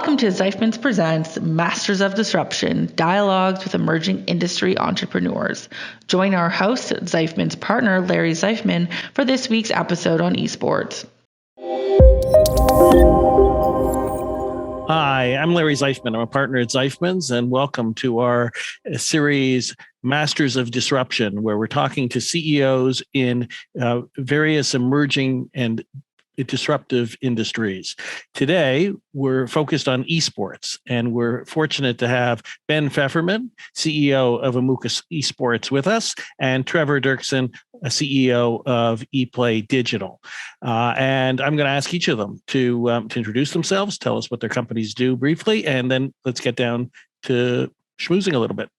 Welcome to Zeifmans Presents Masters of Disruption, Dialogues with Emerging Industry Entrepreneurs. Join our host, Zeifman's partner, Larry Zeifman, for this week's episode on esports. Hi, I'm Larry Zeifman. I'm a partner at Zeifman's, and welcome to our series, Masters of Disruption, where we're talking to CEOs in various emerging and disruptive industries. Today, we're focused on esports, and we're fortunate to have Ben Feferman, CEO of Amoka Esports, with us, and Trevor Doerksen, CEO of ePlay Digital. And I'm going to ask each of them to introduce themselves, tell us what their companies do briefly, and then let's get down to schmoozing a little bit.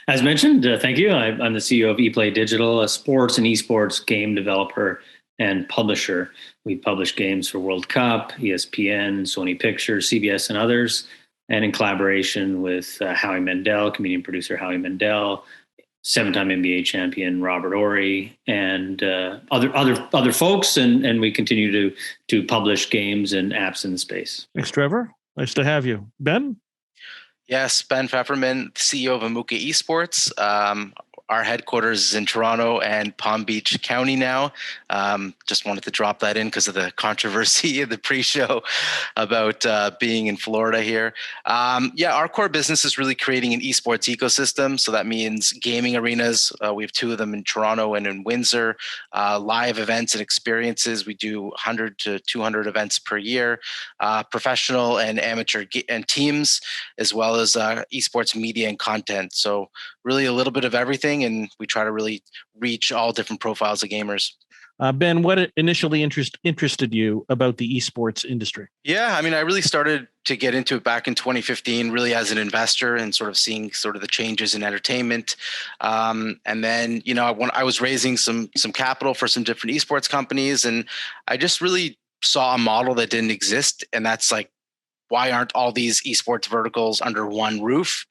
As mentioned, thank you. I'm the CEO of ePlay Digital, a sports and esports game developer and publisher. We publish games for World Cup, ESPN, Sony Pictures, CBS, and others, and in collaboration with Howie Mandel, comedian producer Howie Mandel, seven-time NBA champion Robert Ory, and other folks, and we continue to publish games and apps in the space. Thanks, Trevor. Nice to have you. Ben? Yes, Ben Feferman, CEO of Amoka Esports. Our headquarters is in Toronto and Palm Beach County now. Just wanted to drop that in because of the controversy of the pre-show about being in Florida here. Our core business is really creating an esports ecosystem. So that means gaming arenas. We have two of them in Toronto and in Windsor. Live events and experiences. We do 100 to 200 events per year. Professional and amateur and teams, as well as esports media and content. So really a little bit of everything, and we try to really reach all different profiles of gamers. Ben, what initially interested you about the esports industry? Yeah, I mean, I really started to get into it back in 2015, really as an investor and sort of seeing sort of the changes in entertainment. And then, when I was raising some capital for some different esports companies, and I just really saw a model that didn't exist. And that's like, why aren't all these esports verticals under one roof?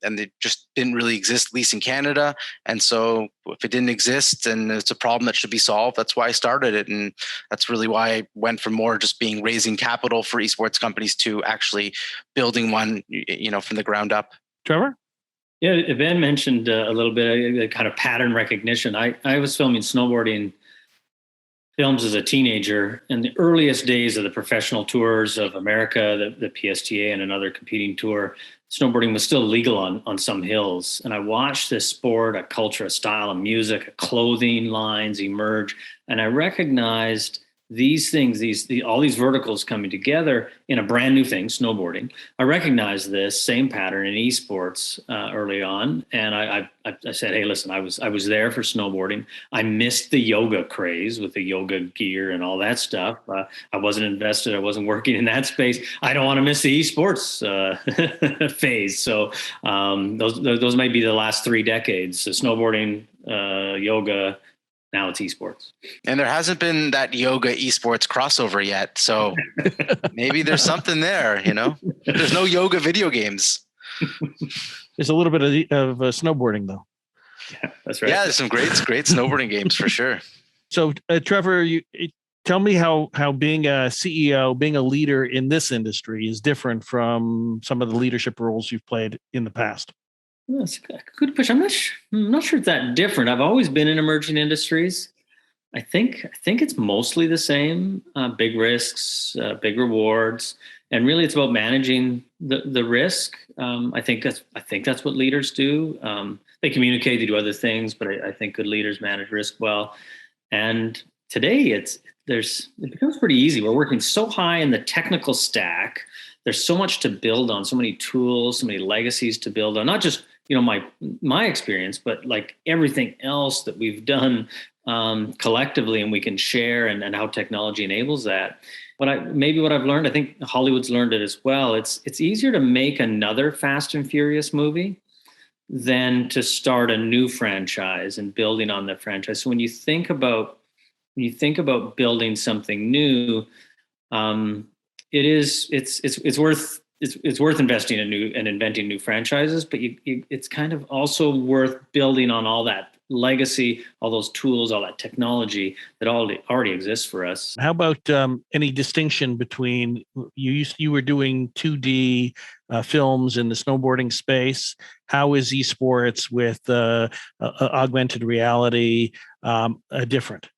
And they just didn't really exist, at least in Canada. And so if it didn't exist and it's a problem that should be solved, that's why I started it. And that's really why I went from more just raising capital for esports companies to actually building one, from the ground up. Trevor? Yeah, Ben mentioned a little bit of kind of pattern recognition. I was filming snowboarding films as a teenager in the earliest days of the professional tours of America, the PSTA and another competing tour. Snowboarding was still legal on some hills. And I watched this sport, a culture, a style, a music, a clothing lines emerge. And I recognized these things, all these verticals coming together in a brand new thing, snowboarding. I recognized this same pattern in esports early on, and I said, "Hey, listen, I was there for snowboarding. I missed the yoga craze with the yoga gear and all that stuff. I wasn't invested. I wasn't working in that space. I don't want to miss the esports phase. So those might be the last 3 decades: so snowboarding, yoga." Now it's esports. And there hasn't been that yoga esports crossover yet. So maybe there's something there, There's no yoga video games. There's a little bit of snowboarding, though. Yeah, that's right. Yeah, there's some great snowboarding games for sure. So, Trevor, tell me how being a CEO, being a leader in this industry is different from some of the leadership roles you've played in the past. That's a good question. I'm not sure it's that different. I've always been in emerging industries. I think it's mostly the same. Big risks, big rewards, and really it's about managing the risk. I think that's what leaders do. They communicate, they do other things, but I think good leaders manage risk well. And today it becomes pretty easy. We're working so high in the technical stack. There's so much to build on, so many tools, so many legacies to build on. Not just my experience, but like everything else that we've done collectively, and we can share, and how technology enables that. What I've learned, I think Hollywood's learned it as well. It's easier to make another Fast and Furious movie than to start a new franchise and building on the franchise. So when you think about building something new, it's worth investing in and inventing new franchises, but it's kind of also worth building on all that legacy, all those tools, all that technology that already exists for us. How about any distinction between you were doing 2D films in the snowboarding space? How is esports with augmented reality different?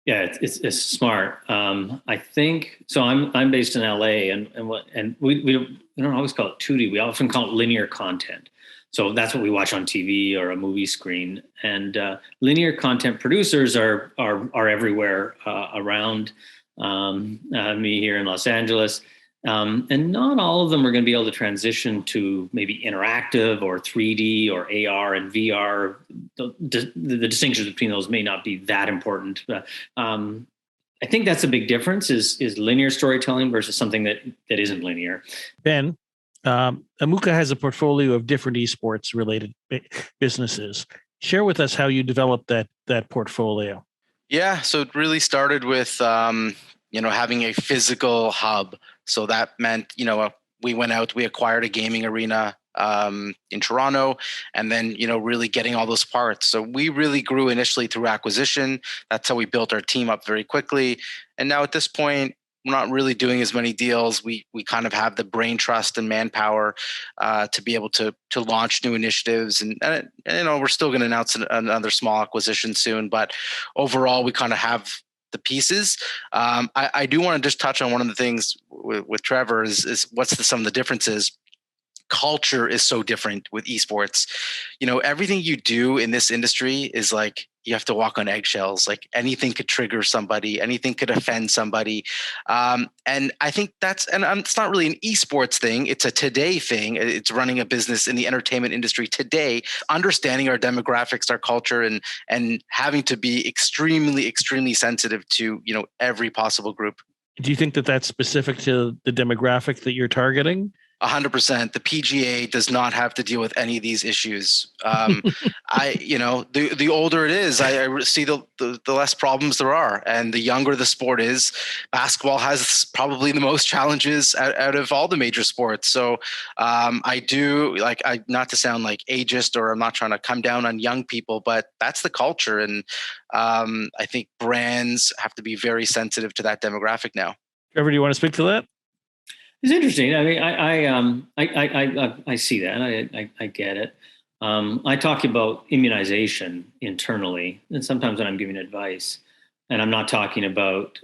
Yeah, it's smart. I think so. I'm based in LA, and we don't always call it 2D. We often call it linear content. So that's what we watch on TV or a movie screen. And linear content producers are everywhere around me here in Los Angeles. And not all of them are going to be able to transition to maybe interactive or 3D or AR and VR. The distinctions between those may not be that important. But, I think that's a big difference is linear storytelling versus something that isn't linear. Ben, Amuka has a portfolio of different esports related businesses. Share with us how you developed that portfolio. Yeah, so it really started with having a physical hub. So that meant we went out, we acquired a gaming arena in Toronto, and then really getting all those parts. So we really grew initially through acquisition. That's how we built our team up very quickly. And now at this point, we're not really doing as many deals. We kind of have the brain trust and manpower to be able to launch new initiatives. And we're still going to announce another small acquisition soon. But overall, we kind of have the pieces. I do want to just touch on one of the things with Trevor is what's some of the differences. Culture is so different with esports. Everything you do in this industry is like you have to walk on eggshells. Like anything could trigger somebody, anything could offend somebody. And I think it's not really an esports thing. It's a today thing. It's running a business in the entertainment industry today, understanding our demographics, our culture, and having to be extremely, extremely sensitive to, every possible group. Do you think that that's specific to the demographic that you're targeting? 100%. The PGA does not have to deal with any of these issues. The older it is, I see the less problems there are, and the younger the sport is. Basketball has probably the most challenges out of all the major sports. So I do not to sound like ageist, or I'm not trying to come down on young people, but that's the culture, and I think brands have to be very sensitive to that demographic now. Trevor, do you want to speak to that? It's interesting. I mean, I see that. I get it. I talk about immunization internally, and sometimes when I'm giving advice, and I'm not talking about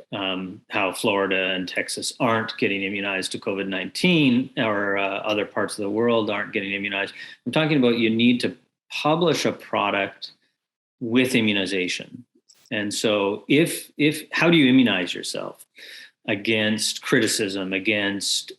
how Florida and Texas aren't getting immunized to COVID-19, or other parts of the world aren't getting immunized. I'm talking about you need to publish a product with immunization. And so how do you immunize yourself against criticism, against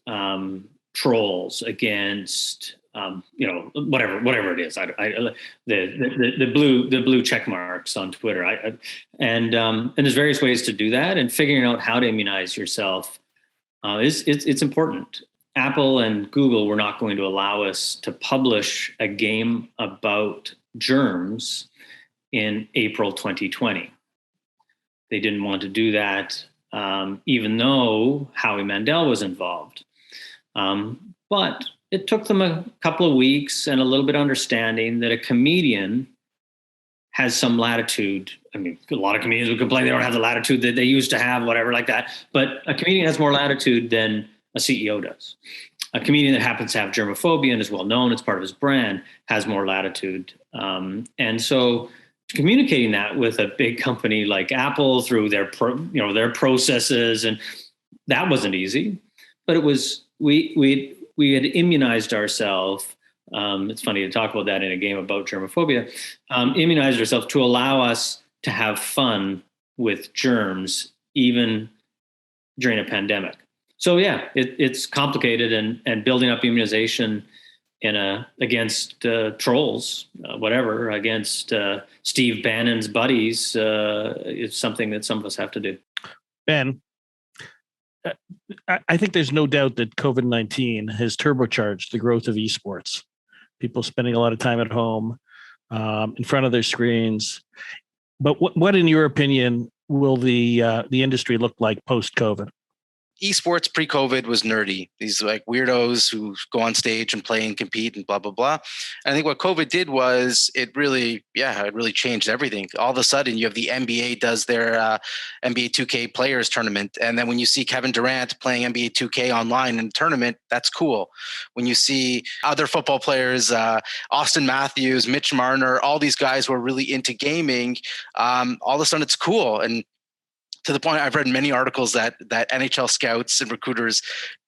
trolls, against whatever it is? The blue check marks on Twitter. And there's various ways to do that. And figuring out how to immunize yourself it's important. Apple and Google were not going to allow us to publish a game about germs in April 2020. They didn't want to do that. Even though Howie Mandel was involved. But it took them a couple of weeks and a little bit of understanding that a comedian has some latitude. I mean, a lot of comedians would complain they don't have the latitude that they used to have, whatever like that. But a comedian has more latitude than a CEO does. A comedian that happens to have germophobia and is well known, it's part of his brand, has more latitude. And so communicating that with a big company like Apple through their processes, and that wasn't easy, but it was, we had immunized ourselves. It's funny to talk about that in a game about germophobia, immunized ourselves to allow us to have fun with germs, even during a pandemic. So yeah, it's complicated, and building up immunization against trolls, against Steve Bannon's buddies, is something that some of us have to do. Ben, I think there's no doubt that COVID-19 has turbocharged the growth of esports. People spending a lot of time at home, in front of their screens. But what in your opinion, will the industry look like post-COVID? esports pre-COVID was nerdy. These like weirdos who go on stage and play and compete and blah, blah, blah. And I think what COVID did was it really changed everything. All of a sudden you have the NBA does their NBA 2K players tournament. And then when you see Kevin Durant playing NBA 2K online in a tournament, that's cool. When you see other football players, Austin Matthews, Mitch Marner, all these guys who are really into gaming, all of a sudden it's cool. And to the point, I've read many articles that NHL scouts and recruiters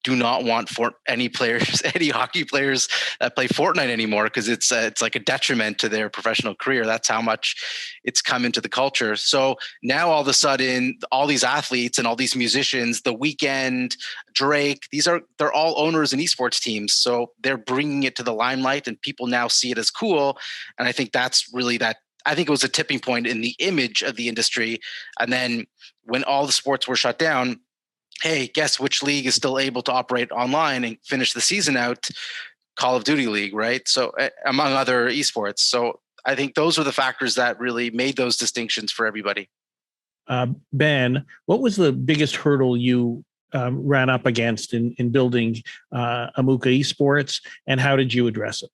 do not want any hockey players that play Fortnite anymore because it's like a detriment to their professional career. That's how much it's come into the culture. So now all of a sudden, all these athletes and all these musicians, The Weeknd, Drake, they're all owners in esports teams. So they're bringing it to the limelight, and people now see it as cool. And I think that's really that. I think it was a tipping point in the image of the industry. And then when all the sports were shut down, hey, guess which league is still able to operate online and finish the season out? Call of Duty League, right? So among other esports. So I think those are the factors that really made those distinctions for everybody. Ben, what was the biggest hurdle you ran up against in building Amoka Esports, and how did you address it?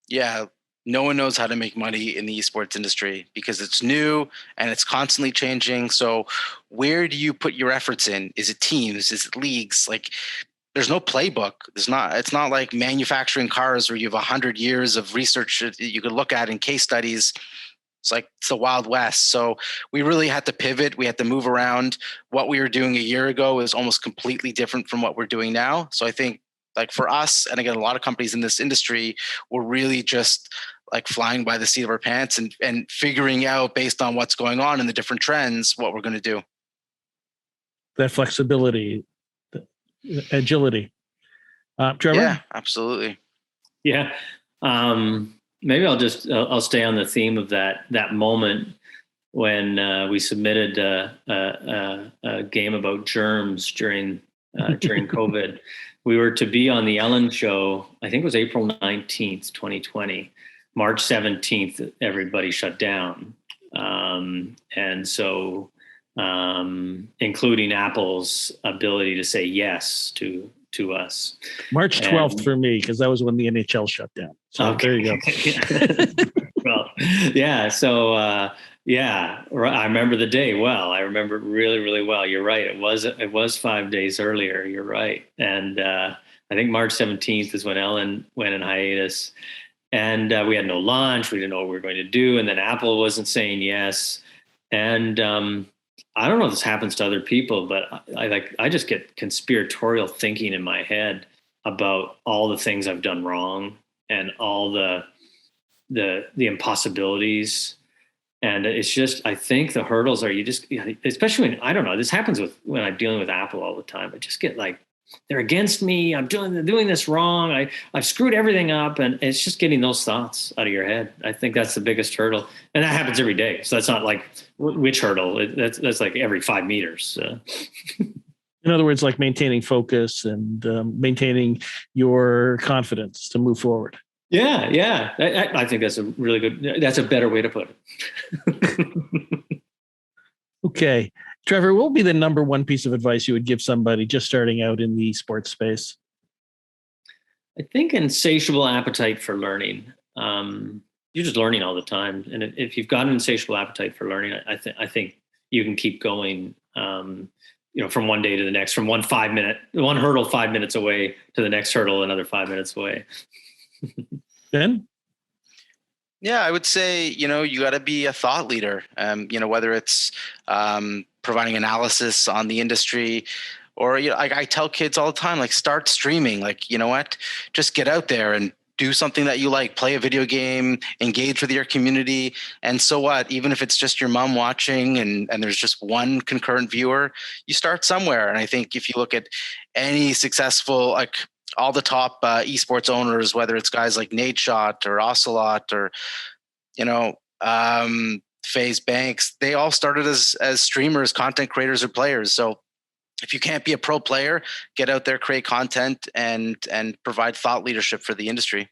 Yeah. No one knows how to make money in the esports industry because it's new and it's constantly changing. So where do you put your efforts in? Is it teams? Is it leagues? Like there's no playbook. It's not like manufacturing cars where you have 100 years of research that you could look at in case studies. It's the Wild West. So we really had to pivot. We had to move around. What we were doing a year ago is almost completely different from what we're doing now. So I think like for us, and again, a lot of companies in this industry, we're really just like flying by the seat of our pants and figuring out based on what's going on and the different trends, what we're going to do. That flexibility, agility. Trevor? Yeah, absolutely. Yeah. Maybe I'll stay on the theme of that moment when we submitted a game about germs during COVID. We were to be on the Ellen show, I think it was April 19th, 2020. March 17th, everybody shut down. And so, including Apple's ability to say yes to us. March 12th for me, because that was when the NHL shut down. So okay. There you go. Well, yeah. So, I remember the day well. I remember it really, really well. You're right. It was 5 days earlier. You're right. And I think March 17th is when Ellen went in hiatus. And we had no launch. We didn't know what we were going to do. And then Apple wasn't saying yes. And I don't know if this happens to other people, but I just get conspiratorial thinking in my head about all the things I've done wrong and all the impossibilities. And it's just, I think the hurdles are especially when, I don't know, this happens when I'm dealing with Apple all the time. I just get like, they're against me. I'm doing this wrong. I've screwed everything up. And it's just getting those thoughts out of your head. I think that's the biggest hurdle. And that happens every day. So that's not like which hurdle. That's like every 5 meters. In other words, like maintaining focus and maintaining your confidence to move forward. Yeah. Yeah. I think that's that's a better way to put it. Okay. Trevor, what would be the number one piece of advice you would give somebody just starting out in the sports space? I think insatiable appetite for learning. You're just learning all the time. And if you've got an insatiable appetite for learning, I think you can keep going, from one day to the next, from one hurdle 5 minutes away to the next hurdle, another 5 minutes away. Ben? Yeah, I would say, you got to be a thought leader, whether it's providing analysis on the industry or, I tell kids all the time, like start streaming, like, you know what, just get out there and do something that you like, play a video game, engage with your community. And so what, even if it's just your mom watching and there's just one concurrent viewer, you start somewhere. And I think if you look at any successful, like all the top esports owners, whether it's guys like Nate Shot or Ocelot or, FaZe Banks, they all started as streamers, content creators, or players. So if you can't be a pro player, get out there, create content, and provide thought leadership for the industry.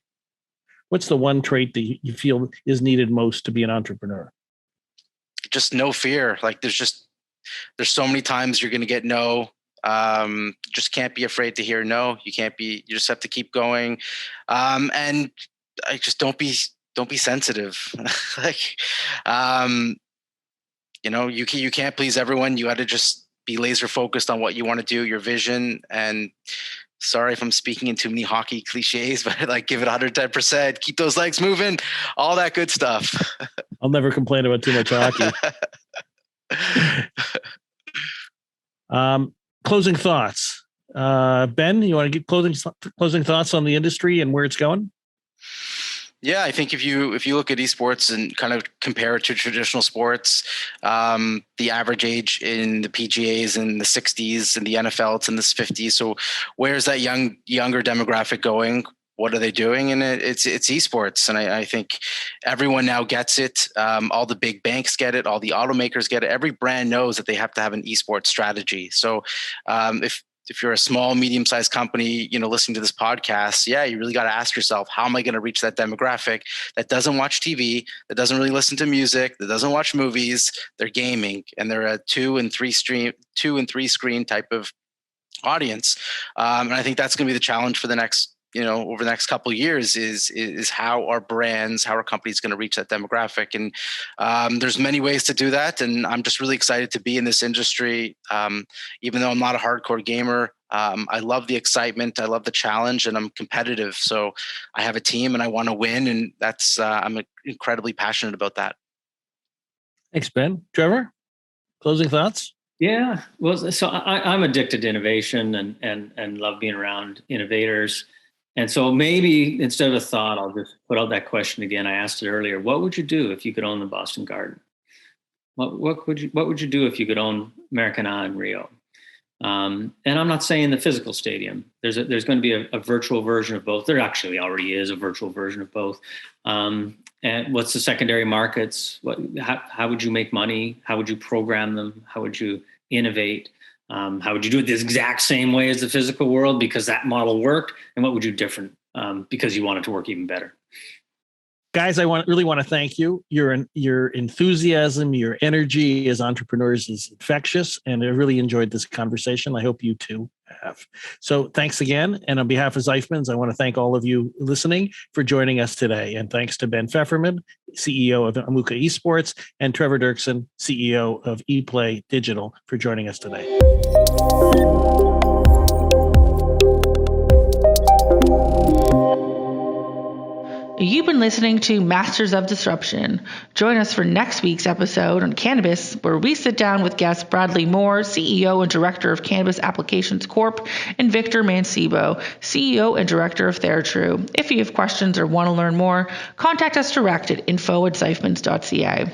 What's the one trait that you feel is needed most to be an entrepreneur? Just no fear. Like there's so many times you're going to get no. Just can't be afraid to hear no. You just have to keep going. And I just don't be sensitive. Like, you can't please everyone. You got to just be laser focused on what you want to do, your vision. And sorry if I'm speaking in too many hockey cliches, but like, give it 110%, keep those legs moving, all that good stuff. I'll never complain about too much hockey. Closing thoughts. Ben, you want to get closing thoughts on the industry and where it's going? Yeah, I think if you look at esports and kind of compare it to traditional sports, the average age in the PGA is in the 60s, and the NFL it's in the 50s. So where's that younger demographic going? What are they doing? And it's esports. And I think everyone now gets it. All the big banks get it. All the automakers get it. Every brand knows that they have to have an esports strategy. So if you're a small, medium-sized company, listening to this podcast, yeah, you really got to ask yourself, how am I going to reach that demographic that doesn't watch TV, that doesn't really listen to music, that doesn't watch movies? They're gaming, and they're a 2 and 3 screen type of audience. And I think that's going to be the challenge for the next, over the next couple of years is how our brands, how our companies going to reach that demographic. And there's many ways to do that. And I'm just really excited to be in this industry. Even though I'm not a hardcore gamer, I love the excitement. I love the challenge, and I'm competitive. So I have a team and I want to win. And that's, I'm incredibly passionate about that. Thanks, Ben. Trevor, closing thoughts? Yeah. Well, so I'm addicted to innovation and love being around innovators. And so maybe instead of a thought, I'll just put out that question again. I asked it earlier. What would you do if you could own the Boston Garden? What would you do if you could own Maracana in Rio? And I'm not saying the physical stadium. There's going to be a virtual version of both. There actually already is a virtual version of both. And what's the secondary markets? How would you make money? How would you program them? How would you innovate? How would you do it the exact same way as the physical world because that model worked? And what would you do different because you want it to work even better? Guys, I really want to thank you. Your enthusiasm, your energy as entrepreneurs is infectious, and I really enjoyed this conversation. I hope you too have. So thanks again. And on behalf of Zeifmans, I want to thank all of you listening for joining us today. And thanks to Ben Feferman, CEO of Amoka Esports, and Trevor Doerksen, CEO of ePlay Digital, for joining us today. You've been listening to Masters of Disruption. Join us for next week's episode on cannabis, where we sit down with guest Bradley Moore, CEO and Director of Cannabis Applications Corp., and Victor Mancebo, CEO and Director of TheraTrue. If you have questions or want to learn more, contact us direct at info@zeifmans.ca.